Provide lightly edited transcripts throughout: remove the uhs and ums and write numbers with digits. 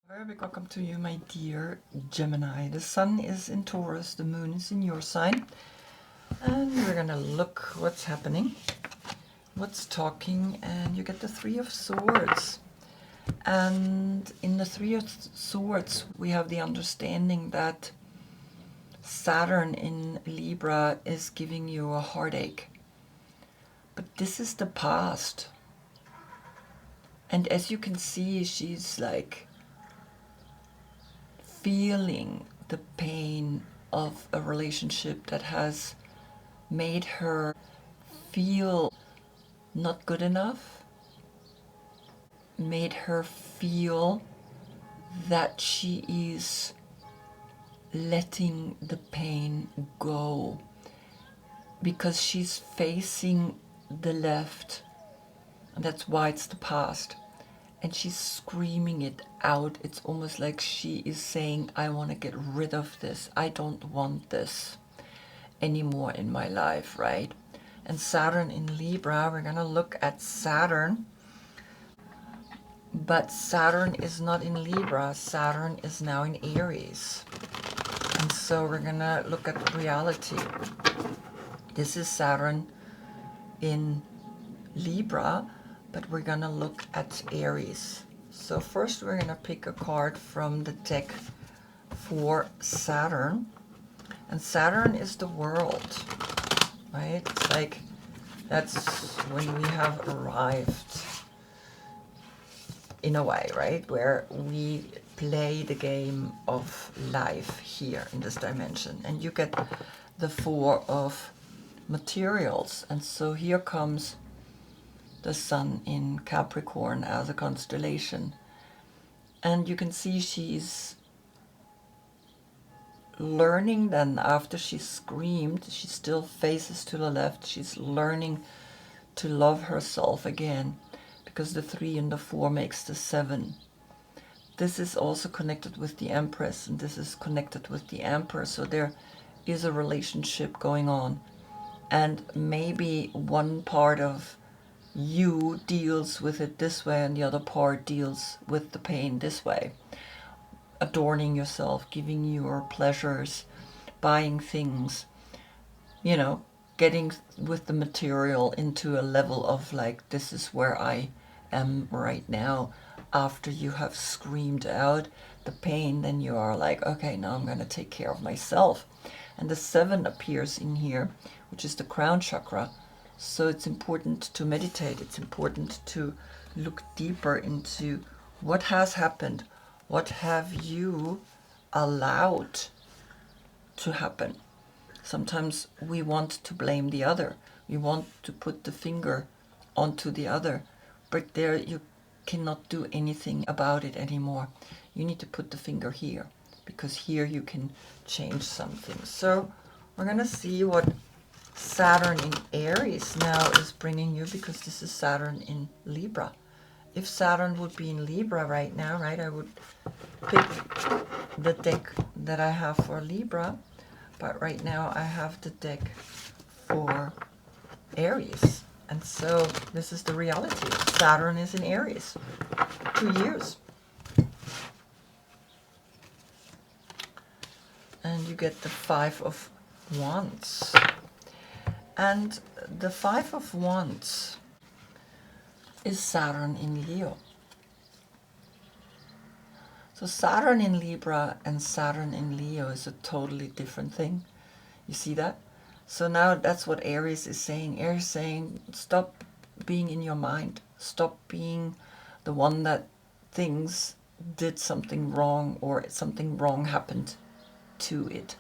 Very big welcome to you, my dear Gemini. The sun is in Taurus, the moon is in your sign, and we're gonna look what's happening, what's talking, and you get the Three of Swords. And in the Three of Swords, we have the understanding that Saturn in Libra is giving you a heartache. But this is the past. And as you can see, she's like feeling the pain of a relationship that has made her feel not good enough, made her feel that she is letting the pain go because she's facing the left, and that's why it's the past. And she's screaming it out. It's almost like she is saying, I want to get rid of this. I don't want this anymore in my life, right? And Saturn in Libra, we're going to look at Saturn. But Saturn is not in Libra. Saturn is now in Aries. And so we're going to look at reality. This is Saturn in Libra, but we're gonna look at Aries. So first we're gonna pick a card from the deck for Saturn. And Saturn is the world, right? It's like, that's when we have arrived, in a way, right? Where we play the game of life here in this dimension. And you get the Four of Materials. And so here comes the sun in Capricorn as a constellation. And you can see she's learning then, after she screamed, she still faces to the left, she's learning to love herself again, because the 3 and the 4 makes the 7. This is also connected with the Empress, and this is connected with the Emperor, so there is a relationship going on. And maybe one part of you deals with it this way and the other part deals with the pain this way. Adorning yourself, giving your pleasures, buying things, you know, getting with the material into a level of like, this is where I am right now. After you have screamed out the pain, then you are like, okay, now I'm going to take care of myself. And the 7 appears in here, which is the crown chakra. So it's important to meditate. It's important to look deeper into what has happened. What have you allowed to happen? Sometimes we want to blame the other. We want to put the finger onto the other. But there you cannot do anything about it anymore. You need to put the finger here, because here you can change something. So we're going to see what Saturn in Aries now is bringing you, because this is Saturn in Libra. If Saturn would be in Libra right now, right, I would pick the deck that I have for Libra, but right now I have the deck for Aries. And so this is the reality. Saturn is in Aries. 2 years. And you get the 5 of Wands. And the 5 of Wands is Saturn in Leo. So Saturn in Libra and Saturn in Leo is a totally different thing. You see that? So now that's what Aries is saying. Aries is saying, stop being in your mind. Stop being the one that thinks did something wrong or something wrong happened to it.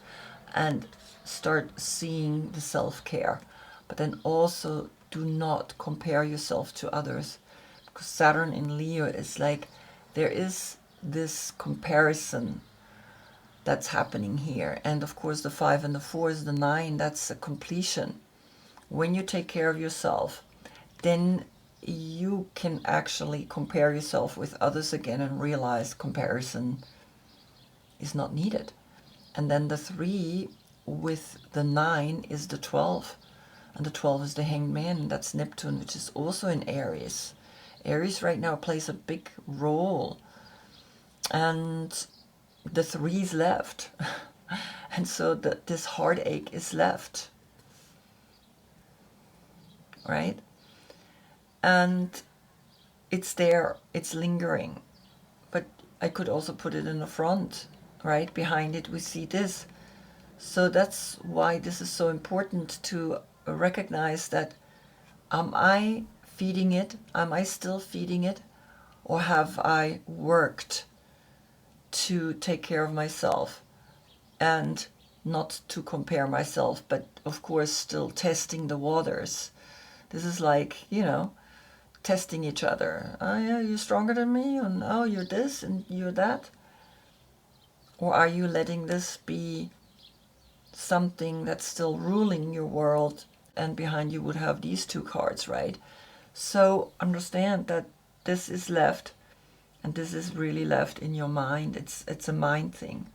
And start seeing the self-care. But then also do not compare yourself to others. Because Saturn in Leo is like, there is this comparison that's happening here. And of course the 5 and the 4 is the 9, that's a completion. When you take care of yourself, then you can actually compare yourself with others again and realize comparison is not needed. And then the 3 with the 9 is the 12. And the 12 is the Hanged Man, that's Neptune, which is also in Aries. Aries right now plays a big role and the 3 is left. And so this heartache is left, right? And it's there, it's lingering. But I could also put it in the front, right? Behind it we see this. So that's why this is so important to recognize that, am I feeding it? Am I still feeding it? Or have I worked to take care of myself and not to compare myself, but of course still testing the waters? This is like, testing each other. Oh yeah, you're stronger than me, and oh, you're this and you're that. Or are you letting this be something that's still ruling your world, and behind you would have these 2 cards, right? So understand that this is left, and this is really left in your mind. It's a mind thing.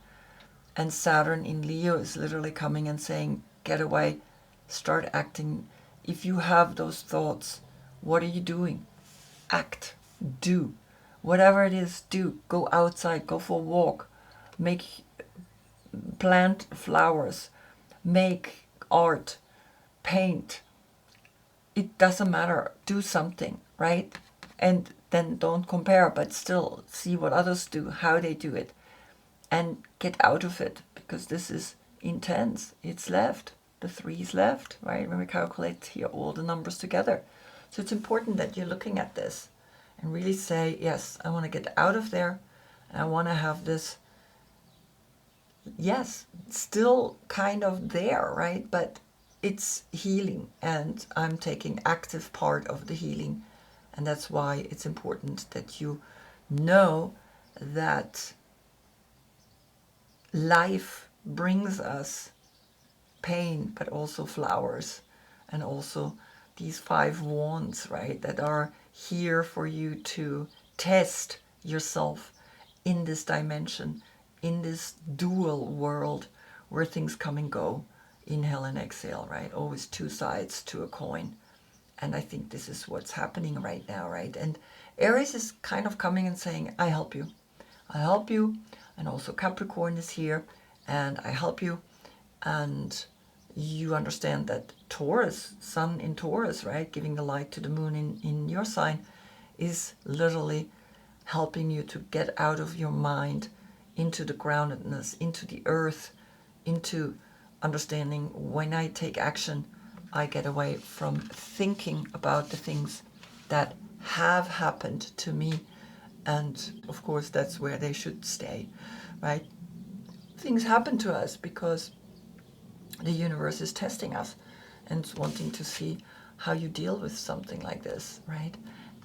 And Saturn in Leo is literally coming and saying, get away, start acting. If you have those thoughts, what are you doing? Act, do. Whatever it is, do. Go outside, go for a walk, plant flowers, make art, paint. It doesn't matter. Do something, right? And then don't compare, but still see what others do, how they do it, and get out of it, because this is intense. It's left. The 3 is left, right? When we calculate here all the numbers together. So it's important that you're looking at this and really say, yes, I want to get out of there, and I want to have this, yes, still kind of there, right? But it's healing, and I'm taking active part of the healing. And that's why it's important that you know that life brings us pain, but also flowers, and also these 5 wands, right, that are here for you to test yourself in this dimension, in this dual world where things come and go, inhale and exhale, right? Always 2 sides to a coin. And I think this is what's happening right now, right? And Aries is kind of coming and saying, I help you. I help you. And also Capricorn is here, and I help you. And you understand that Taurus, Sun in Taurus, right, giving the light to the moon in your sign, is literally helping you to get out of your mind into the groundedness, into the earth, into understanding when I take action, I get away from thinking about the things that have happened to me. And of course, that's where they should stay, right? Things happen to us because the universe is testing us and wanting to see how you deal with something like this, right?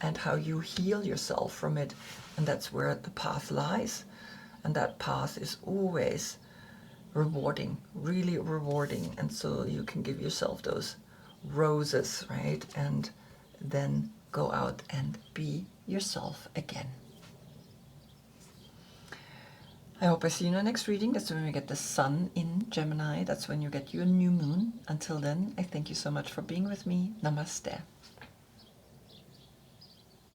And how you heal yourself from it. And that's where the path lies. And that path is always rewarding, really rewarding. And so you can give yourself those roses, right? And then go out and be yourself again. I hope I see you in the next reading. That's when we get the sun in Gemini. That's when you get your new moon. Until then, I thank you so much for being with me. Namaste.